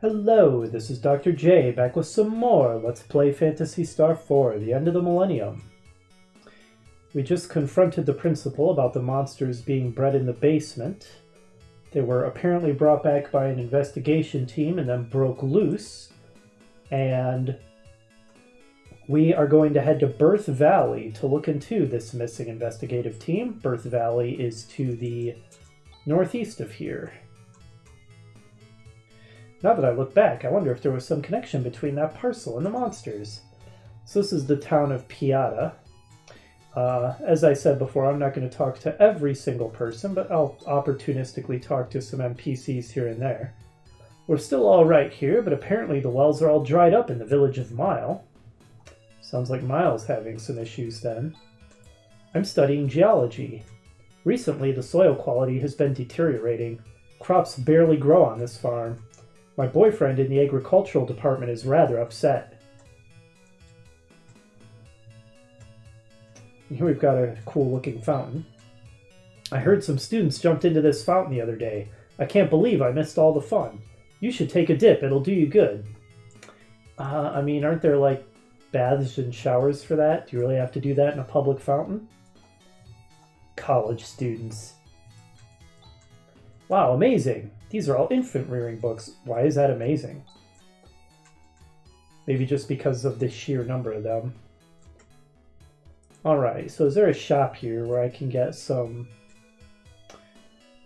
Hello, this is Dr. J, back with some more Let's Play Phantasy Star 4, The End of the Millennium. We just confronted the principal about the monsters being bred in the basement. They were apparently brought back by an investigation team and then broke loose. And we are going to head to Birth Valley to look into this missing investigative team. Birth Valley is to the northeast of here. Now that I look back, I wonder if there was some connection between that parcel and the monsters. So this is the town of Piata. As I said before, I'm not going to talk to every single person, but I'll opportunistically talk to some NPCs here and there. We're still all right here, but apparently the wells are all dried up in the village of Mile. Sounds like Mile's having some issues then. I'm studying geology. Recently, the soil quality has been deteriorating. Crops barely grow on this farm. My boyfriend in the agricultural department is rather upset. Here we've got a cool looking fountain. I heard some students jumped into this fountain the other day. I can't believe I missed all the fun. You should take a dip, it'll do you good. I mean, aren't there like baths and showers for that? Do you really have to do that in a public fountain? College students. Wow, amazing! These are all infant rearing books. Why is that amazing? Maybe just because of the sheer number of them. Alright, so is there a shop here where I can get some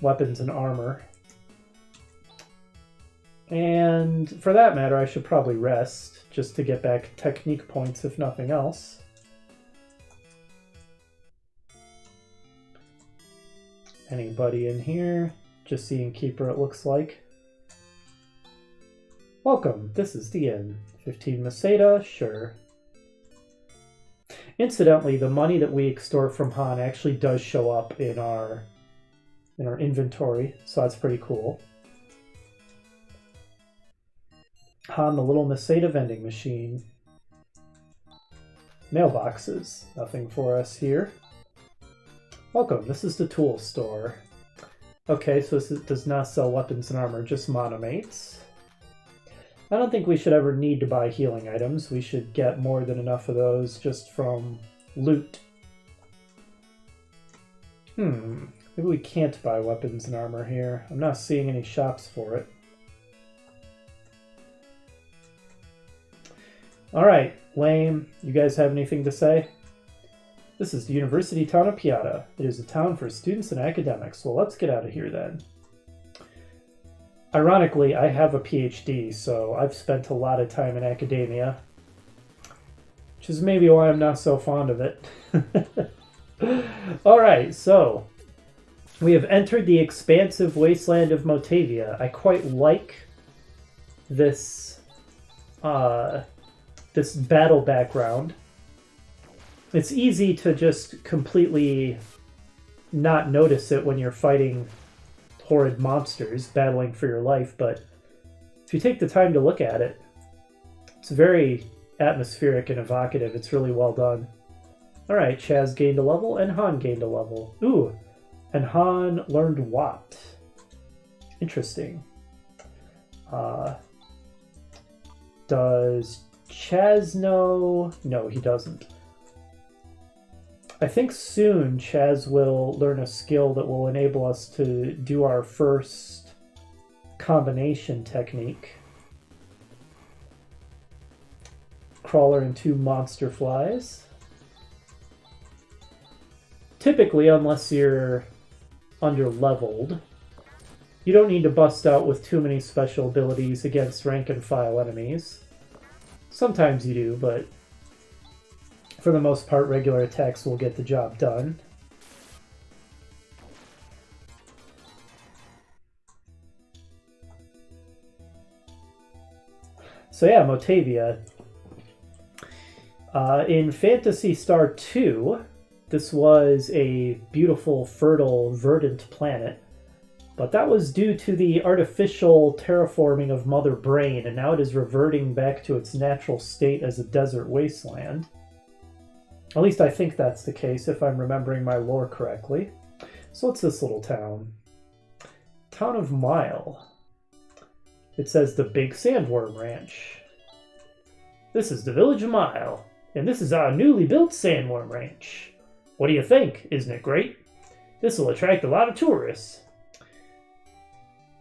weapons and armor? And for that matter, I should probably rest, just to get back technique points if nothing else. Anybody in here? Just the innkeeper, it looks like. Welcome, this is the inn. 15 Meseta, sure. Incidentally, the money that we extort from Han actually does show up in our inventory, so that's pretty cool. Han, the little Meseta vending machine. Mailboxes, nothing for us here. Welcome, this is the tool store. Okay, so this does not sell weapons and armor, just monomates. I don't think we should ever need to buy healing items. We should get more than enough of those just from loot. Maybe we can't buy weapons and armor here. I'm not seeing any shops for it. Alright, lame. You guys have anything to say? This is the university town of Piata. It is a town for students and academics. Well, let's get out of here then. Ironically, I have a PhD, so I've spent a lot of time in academia. Which is maybe why I'm not so fond of it. Alright, so we have entered the expansive wasteland of Mutavia. I quite like this, this battle background. It's easy to just completely not notice it when you're fighting horrid monsters, battling for your life, but if you take the time to look at it, it's very atmospheric and evocative. It's really well done. Alright, Chaz gained a level, and Han gained a level. Ooh, and Han learned Watt. Interesting. Does Chaz know? No, he doesn't. I think soon Chaz will learn a skill that will enable us to do our first combination technique. Crawler and 2 monster flies. Typically, unless you're under-leveled, you don't need to bust out with too many special abilities against rank-and-file enemies. Sometimes you do, but for the most part, regular attacks will get the job done. So yeah, Mutavia. In Phantasy Star 2, this was a beautiful, fertile, verdant planet. But that was due to the artificial terraforming of Mother Brain, and now it is reverting back to its natural state as a desert wasteland. At least I think that's the case, if I'm remembering my lore correctly. So what's this little town? Town of Mile. It says the Big Sandworm Ranch. This is the Village of Mile, and this is our newly built Sandworm Ranch. What do you think? Isn't it great? This will attract a lot of tourists.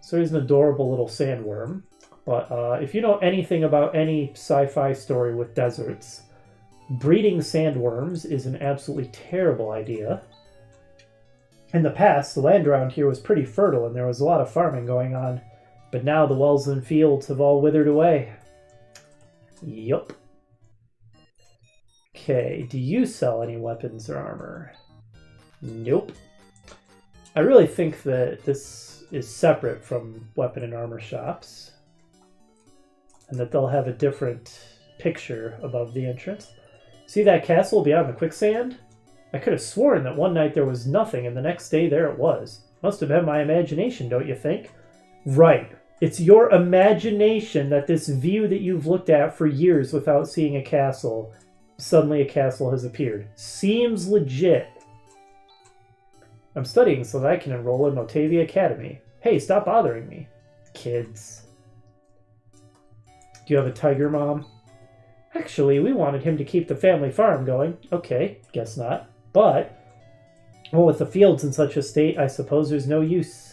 So he's an adorable little sandworm. But if you know anything about any sci-fi story with deserts, breeding sandworms is an absolutely terrible idea. In the past, the land around here was pretty fertile and there was a lot of farming going on. But now the wells and fields have all withered away. Yup. Okay, do you sell any weapons or armor? Nope. I really think that this is separate from weapon and armor shops. And that they'll have a different picture above the entrance. See that castle beyond the quicksand? I could have sworn that one night there was nothing and the next day there it was. Must have been my imagination, don't you think? Right. It's your imagination that this view that you've looked at for years without seeing a castle, suddenly a castle has appeared. Seems legit. I'm studying so that I can enroll in Mutavia Academy. Hey, stop bothering me. Kids. Do you have a tiger, Mom? Actually, we wanted him to keep the family farm going. Okay, guess not. But, well, with the fields in such a state, I suppose there's no use.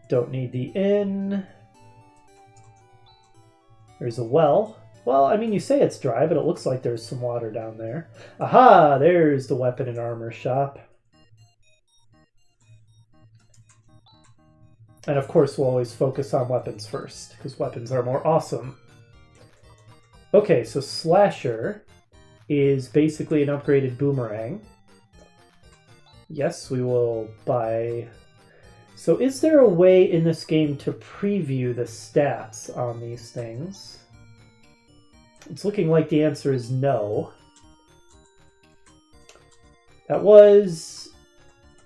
Don't need the inn. There's a well. Well, I mean, you say it's dry, but it looks like there's some water down there. Aha! There's the weapon and armor shop. And of course, we'll always focus on weapons first, because weapons are more awesome. Okay, so Slasher is basically an upgraded boomerang. Yes, we will buy... So is there a way in this game to preview the stats on these things? It's looking like the answer is no. That was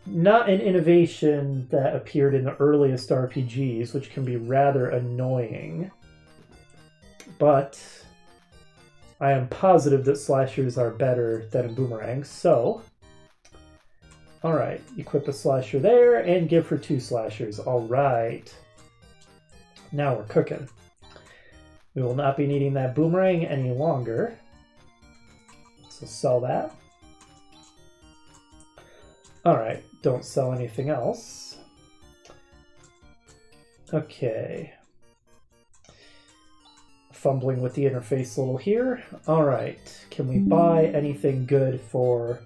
not an innovation that appeared in the earliest RPGs, which can be rather annoying. But I am positive that slashers are better than boomerangs, so... Alright, equip a slasher there and give her 2 slashers. Alright. Now we're cooking. We will not be needing that boomerang any longer. So sell that. Alright, don't sell anything else. Okay. Fumbling with the interface a little here. Alright, can we buy anything good for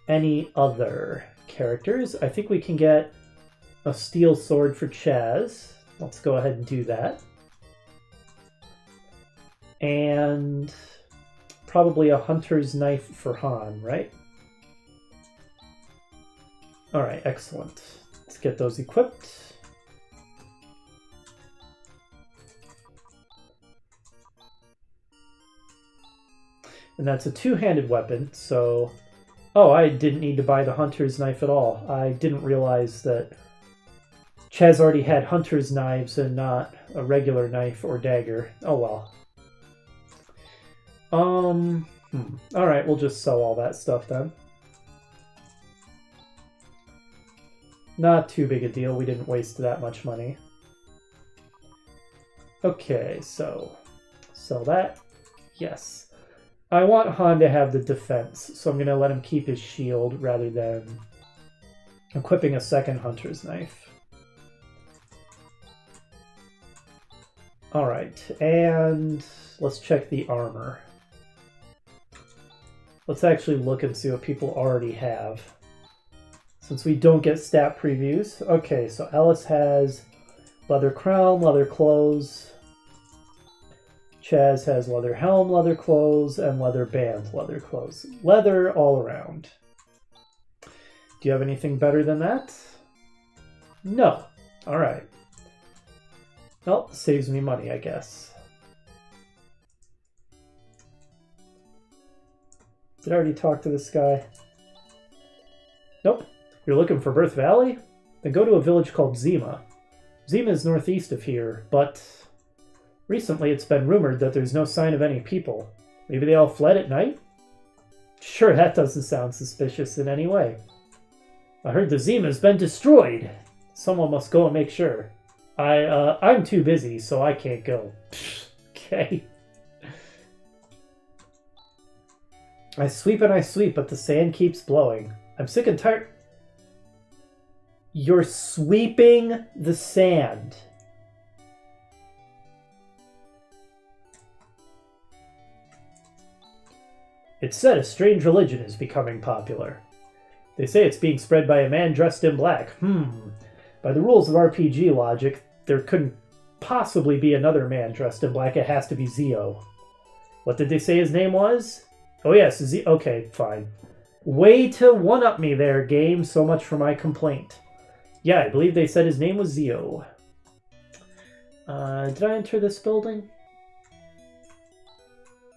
any other characters? I think we can get a steel sword for Chaz. Let's go ahead and do that. And probably a hunter's knife for Han, right? Alright, excellent. Let's get those equipped. And that's a two-handed weapon, so... Oh, I didn't need to buy the hunter's knife at all. I didn't realize that Chaz already had hunter's knives and not a regular knife or dagger. Oh well. Alright, we'll just sell all that stuff then. Not too big a deal, we didn't waste that much money. Okay, so sell that. Yes. I want Han to have the defense, so I'm going to let him keep his shield rather than equipping a second hunter's knife. Alright, and let's check the armor. Let's actually look and see what people already have, since we don't get stat previews. Okay, so Ellis has leather crown, leather clothes. Chaz has leather helm, leather clothes, and leather band, leather clothes. Leather all around. Do you have anything better than that? No. Alright. Well, saves me money, I guess. Did I already talk to this guy? Nope. You're looking for Birth Valley? Then go to a village called Zima. Zima is northeast of here, but... recently, it's been rumored that there's no sign of any people. Maybe they all fled at night? Sure, that doesn't sound suspicious in any way. I heard the Zima's been destroyed. Someone must go and make sure. I'm too busy, so I can't go. Okay. I sweep and I sweep, but the sand keeps blowing. I'm sick and tired. You're sweeping the sand. It's said a strange religion is becoming popular. They say it's being spread by a man dressed in black. By the rules of RPG logic, there couldn't possibly be another man dressed in black. It has to be Zio. What did they say his name was? Oh yes, okay, fine. Way to one-up me there, game. So much for my complaint. Yeah, I believe they said his name was Zio. Did I enter this building?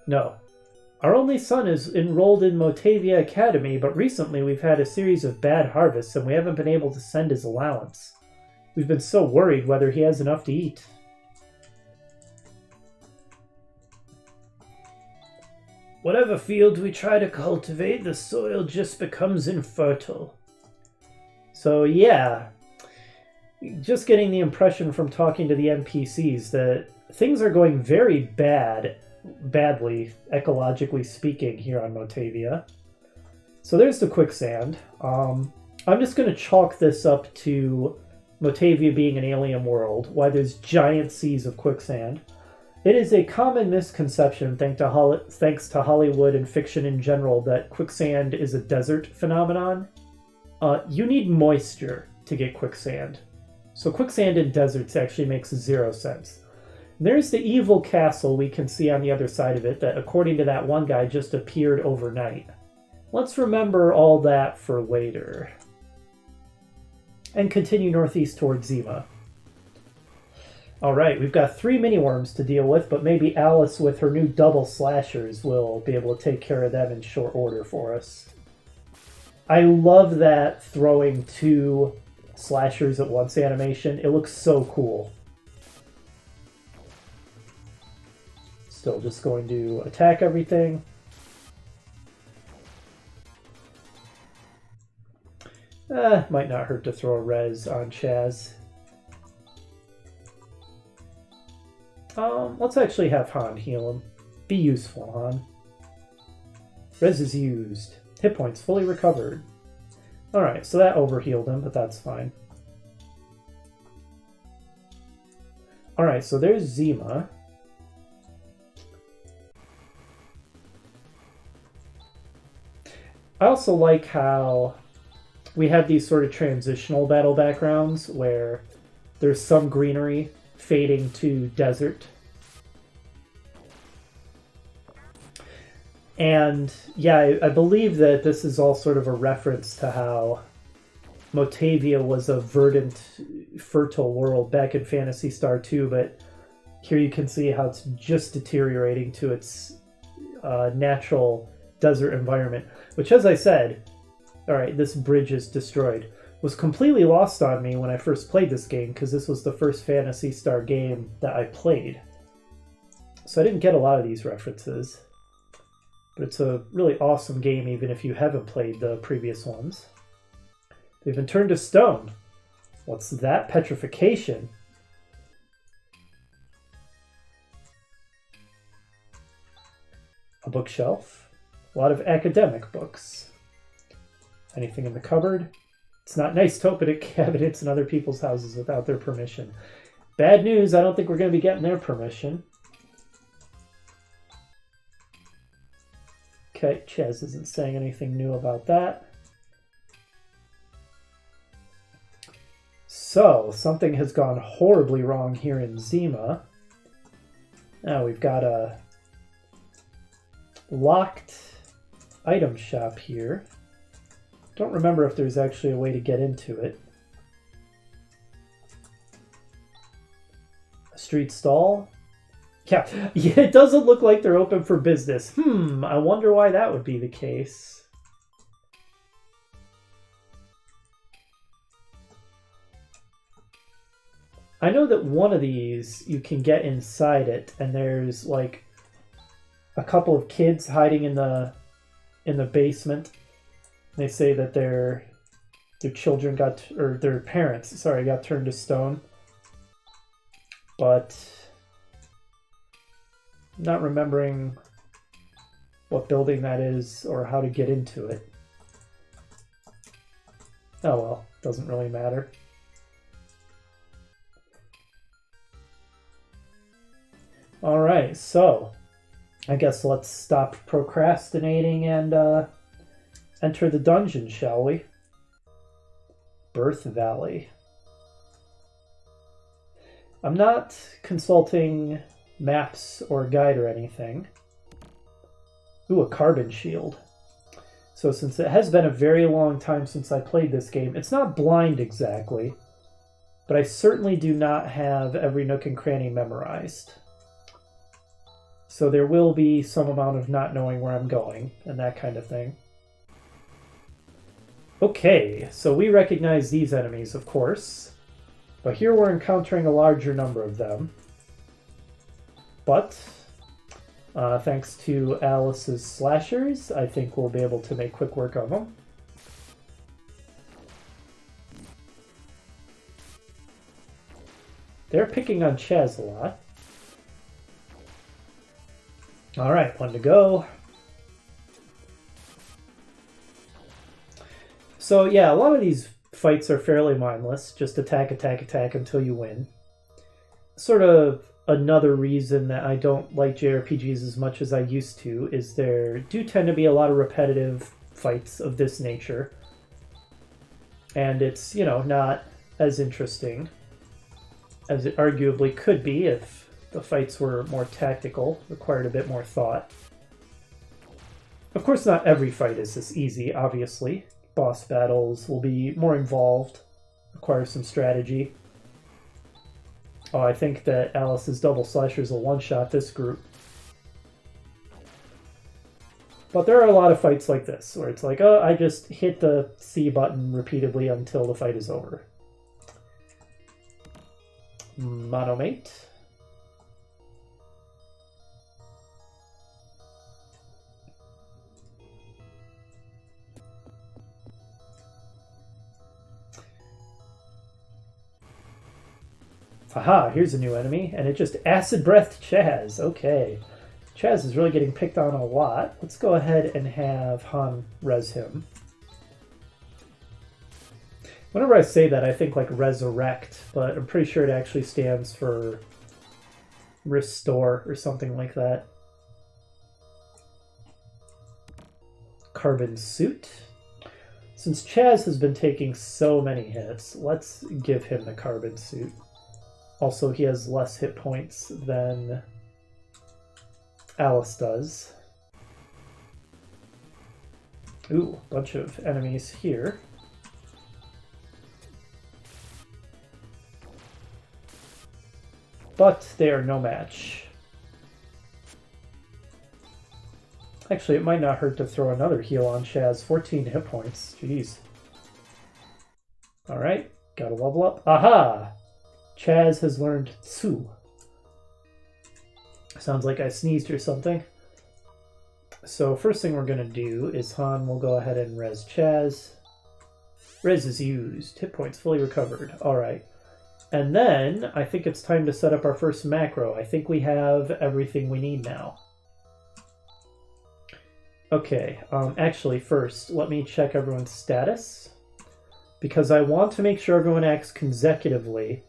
No. Our only son is enrolled in Mutavia Academy, but recently we've had a series of bad harvests and we haven't been able to send his allowance. We've been so worried whether he has enough to eat. Whatever field we try to cultivate, the soil just becomes infertile. So yeah, just getting the impression from talking to the NPCs that things are going very badly, ecologically speaking, here on Mutavia. So there's the Quicksand. I'm just going to chalk this up to Mutavia being an alien world, why there's giant seas of quicksand. It is a common misconception, thanks to Hollywood and fiction in general, that quicksand is a desert phenomenon. You need moisture to get quicksand. So quicksand in deserts actually makes zero sense. There's the evil castle we can see on the other side of it that, according to that one guy, just appeared overnight. Let's remember all that for later. And continue northeast towards Zima. Alright, we've got 3 mini-worms to deal with, but maybe Alice with her new double slashers will be able to take care of them in short order for us. I love that throwing 2 slashers at once animation. It looks so cool. Still just going to attack everything. Might not hurt to throw a res on Chaz. Let's actually have Han heal him. Be useful, Han. Res is used. Hit points fully recovered. Alright, so that overhealed him, but that's fine. Alright, so there's Zima. I also like how we have these sort of transitional battle backgrounds where there's some greenery fading to desert. And yeah, I believe that this is all sort of a reference to how Mutavia was a verdant, fertile world back in Phantasy Star 2, but here you can see how it's just deteriorating to its natural desert environment, which, as I said, alright, this bridge is destroyed, was completely lost on me when I first played this game, because this was the first Phantasy Star game that I played. So I didn't get a lot of these references. But it's a really awesome game, even if you haven't played the previous ones. They've been turned to stone. What's that? Petrification? A bookshelf. A lot of academic books. Anything in the cupboard? It's not nice to open cabinets in other people's houses without their permission. Bad news, I don't think we're going to be getting their permission. Okay, Chaz isn't saying anything new about that. So, something has gone horribly wrong here in Zima. Now we've got a locked item shop here. Don't remember if there's actually a way to get into it. A street stall? Yeah, it doesn't look like they're open for business. I wonder why that would be the case. I know that one of these you can get inside it, and there's like a couple of kids hiding in the basement. They say that they're their children or their parents, sorry, got turned to stone. But not remembering what building that is or how to get into it. Oh well, doesn't really matter. Alright, so I guess let's stop procrastinating and enter the dungeon, shall we? Birth Valley. I'm not consulting maps or guide or anything. Ooh, a carbon shield. So since it has been a very long time since I played this game, it's not blind exactly, but I certainly do not have every nook and cranny memorized. So there will be some amount of not knowing where I'm going and that kind of thing. Okay, so we recognize these enemies, of course, but here we're encountering a larger number of them. But thanks to Alice's slashers, I think we'll be able to make quick work of them. They're picking on Chaz a lot. Alright, one to go. So yeah, a lot of these fights are fairly mindless. Just attack, attack, attack until you win. Sort of another reason that I don't like JRPGs as much as I used to is there do tend to be a lot of repetitive fights of this nature. And it's, you know, not as interesting as it arguably could be if the fights were more tactical, required a bit more thought. Of course, not every fight is this easy, obviously. Boss battles will be more involved, require some strategy. Oh, I think that Alice's double slashers will one-shot this group. But there are a lot of fights like this, where it's like, oh, I just hit the C button repeatedly until the fight is over. Monomate. Aha, here's a new enemy, and it just acid-breathed Chaz. Okay. Chaz is really getting picked on a lot. Let's go ahead and have Han res him. Whenever I say that, I think like resurrect, but I'm pretty sure it actually stands for restore or something like that. Carbon suit. Since Chaz has been taking so many hits, let's give him the carbon suit. Also, he has less hit points than Alice does. Ooh, bunch of enemies here. But they are no match. Actually, it might not hurt to throw another heal on Chaz. 14 hit points. Jeez. Alright, gotta level up. Aha! Chaz has learned Tsu. Sounds like I sneezed or something. So first thing we're going to do is Han will go ahead and res Chaz. Res is used. Hit points fully recovered. Alright. And then I think it's time to set up our first macro. I think we have everything we need now. Okay, actually first, let me check everyone's status. Because I want to make sure everyone acts consecutively.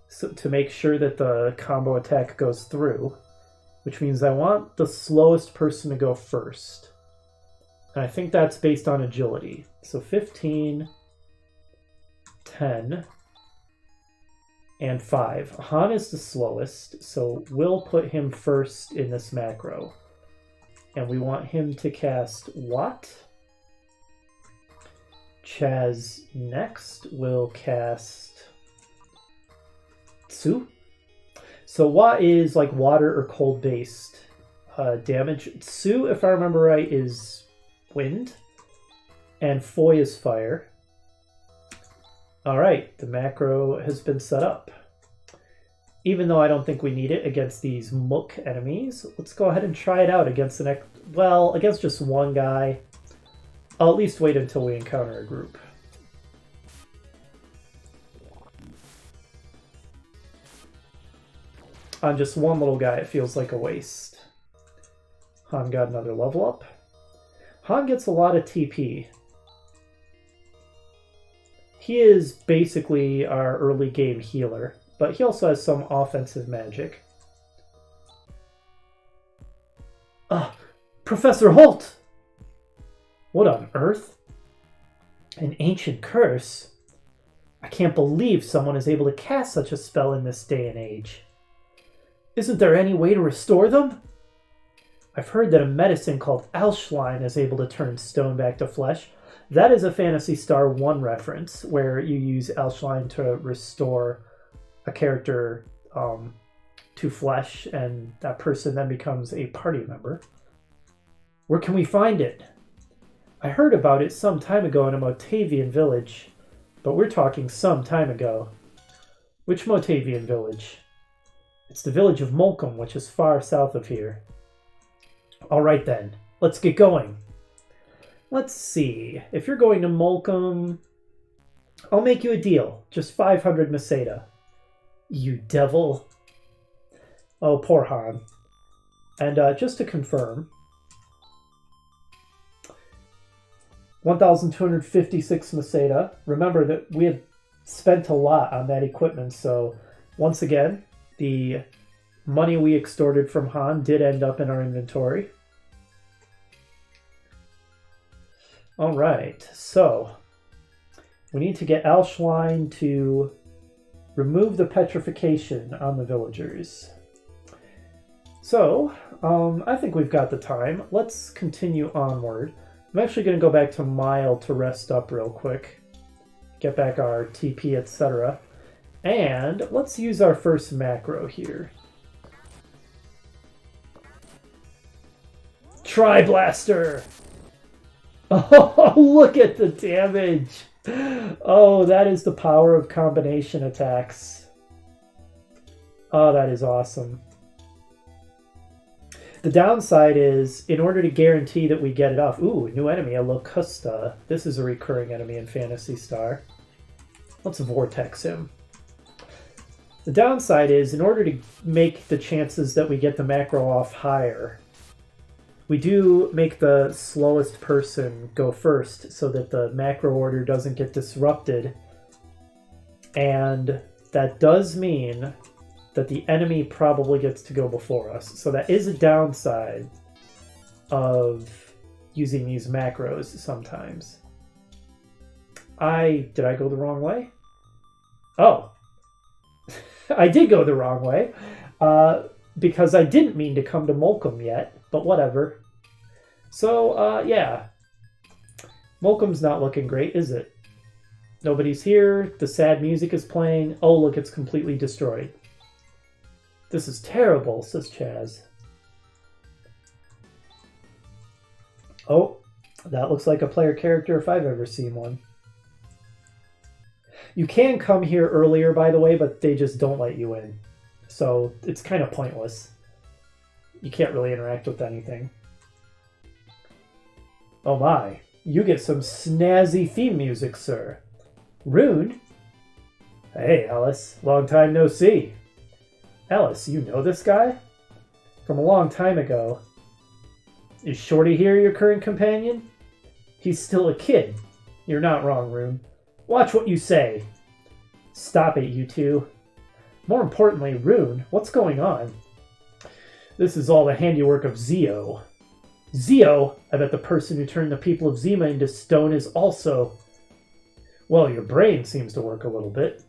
So to make sure that the combo attack goes through, which means I want the slowest person to go first. And I think that's based on agility. So 15, 10, and 5. Han is the slowest, so we'll put him first in this macro. And we want him to cast what? Chaz next will cast Tsu. So Wa is like water or cold based damage. Tsu, if I remember right, is wind. And Foy is fire. Alright, the macro has been set up. Even though I don't think we need it against these Mook enemies, let's go ahead and try it out against the next... Well, against just one guy. I'll at least wait until we encounter a group. on just one little guy, it feels like a waste. Han got another level up. Han gets a lot of TP. He is basically our early game healer, but he also has some offensive magic. Professor Holt! What on earth? An ancient curse? I can't believe someone is able to cast such a spell in this day and age. Isn't there any way to restore them? I've heard that a medicine called Aushline is able to turn stone back to flesh. That is a Phantasy Star 1 reference, where you use Aushline to restore a character to flesh, and that person then becomes a party member. Where can we find it? I heard about it some time ago in a Mutavian village, but we're talking some time ago. Which Mutavian village? It's the village of Molcom, which is far south of here. Alright then, let's get going. Let's see, if you're going to Molcom, I'll make you a deal. Just 500 Meseta. You devil. Oh, poor Han. And just to confirm, 1,256 Meseta. Remember that we had spent a lot on that equipment, so once again, the money we extorted from Han did end up in our inventory. Alright, so we need to get Aushline to remove the petrification on the villagers. So, I think we've got the time. Let's continue onward. I'm actually going to go back to Mile to rest up real quick. Get back our TP, etc. And let's use our first macro here. Tri-Blaster! Oh, look at the damage! Oh, that is the power of combination attacks. Oh, that is awesome. The downside is, in order to guarantee that we get it off... Ooh, new enemy, a Locusta. This is a recurring enemy in Phantasy Star. Let's Vortex him. The downside is, in order to make the chances that we get the macro off higher, we do make the slowest person go first so that the macro order doesn't get disrupted. And that does mean that the enemy probably gets to go before us. So that is a downside of using these macros sometimes. Did I go the wrong way? Oh. I did go the wrong way. Because I didn't mean to come to Molcom yet, but whatever. So, yeah. Molcom's not looking great, is it? Nobody's here, the sad music is playing. Oh, look, it's completely destroyed. This is terrible, says Chaz. Oh, that looks like a player character if I've ever seen one. You can come here earlier, by the way, but they just don't let you in. So it's kind of pointless. You can't really interact with anything. Oh my, you get some snazzy theme music, sir. Rune? Hey, Alice. Long time no see. Alice, you know this guy? From a long time ago. Is Shorty here your current companion? He's still a kid. You're not wrong, Rune. Watch what you say. Stop it, you two. More importantly, Rune, what's going on? This is all the handiwork of Zio. Zio? I bet the person who turned the people of Zima into stone is also... Well, your brain seems to work a little bit.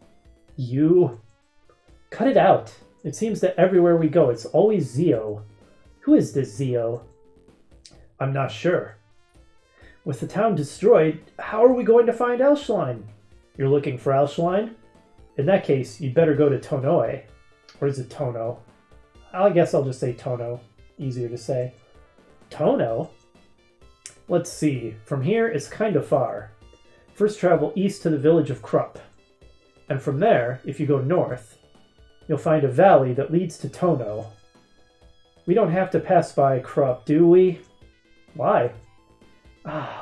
You... Cut it out. It seems that everywhere we go, it's always Zio. Who is this Zio? I'm not sure. With the town destroyed, how are we going to find Aushline? You're looking for Aushline? In that case, you'd better go to Tonoe. Or is it Tono? I guess I'll just say Tono. Easier to say. Tono? Let's see. From here, it's kind of far. First travel east to the village of Krupp. And from there, if you go north, you'll find a valley that leads to Tono. We don't have to pass by Krupp, do we? Why?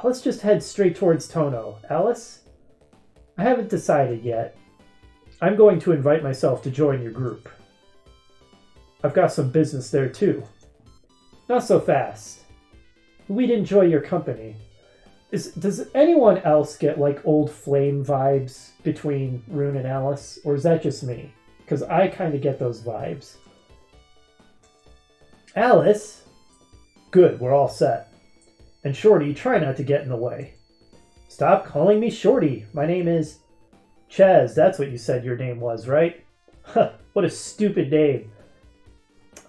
Let's just head straight towards Tono. Alice? I haven't decided yet. I'm going to invite myself to join your group. I've got some business there too. Not so fast. We'd enjoy your company. Does anyone else get like old flame vibes between Rune and Alice? Or is that just me? Because I kind of get those vibes. Alice? Good, we're all set. And Shorty, try not to get in the way. Stop calling me Shorty. My name is... Chaz, that's what you said your name was, right? Huh, what a stupid name.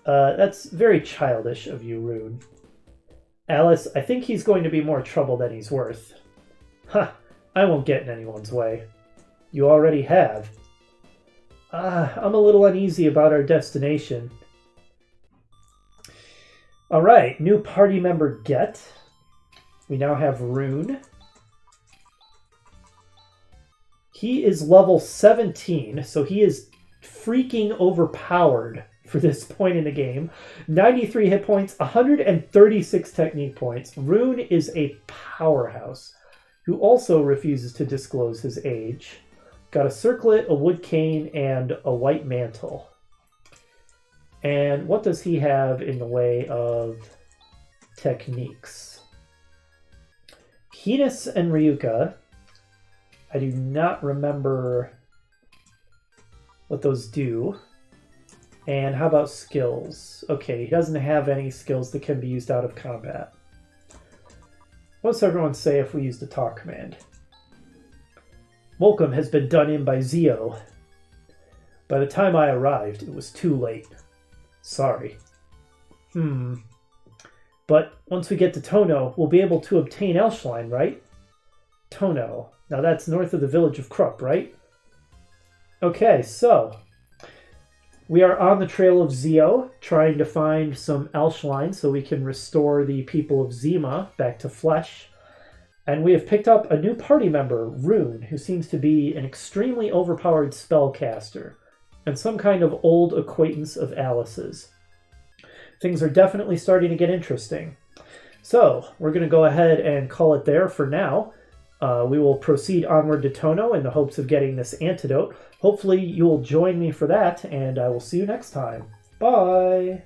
That's very childish of you, Rune. Alice, I think he's going to be more trouble than he's worth. Huh, I won't get in anyone's way. You already have. I'm a little uneasy about our destination. Alright, new party member get. We now have Rune. He is level 17, so he is freaking overpowered for this point in the game. 93 hit points, 136 technique points. Rune is a powerhouse who also refuses to disclose his age. Got a circlet, a wood cane, and a white mantle. And what does he have in the way of techniques? Hines and Ryuka. I do not remember what those do. And how about skills? Okay, he doesn't have any skills that can be used out of combat. What does everyone say if we use the talk command? Volcom has been done in by Zio. By the time I arrived, it was too late. Sorry. But once we get to Tono, we'll be able to obtain Aushline, right? Tono. Now that's north of the village of Krupp, right? Okay, so we are on the trail of Zio, trying to find some Aushline so we can restore the people of Zima back to flesh. And we have picked up a new party member, Rune, who seems to be an extremely overpowered spellcaster and some kind of old acquaintance of Alice's. Things are definitely starting to get interesting. So we're going to go ahead and call it there for now. We will proceed onward to Tono in the hopes of getting this antidote. Hopefully you'll join me for that, and I will see you next time. Bye!